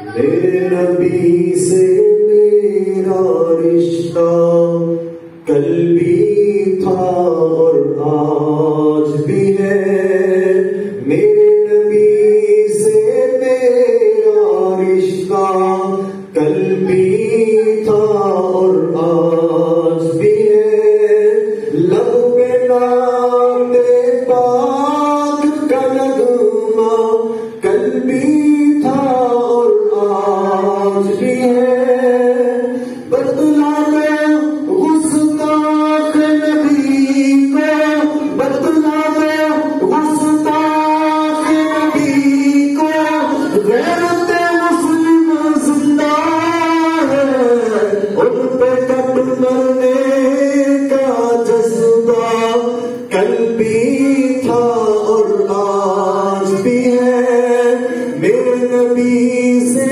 میرے نبی سے میرا رشتہ کل بھی تھا اور آج بھی ہے، میرے نبی سے میرا رشتہ کل بھی تھا اور آج بھی ہے، لب پہ نام پاک کا نغمہ کل بھی تھا اور آج بھی ہے، بدلا میں گستاخ نبی کو، بدلا میں گستاخ نبی کو، غیرت مسلم زندہ ہے، ان پہ کٹ مرنے کا جذبہ کل بھی تھا اور آج بھی ہے، میرے نبی سے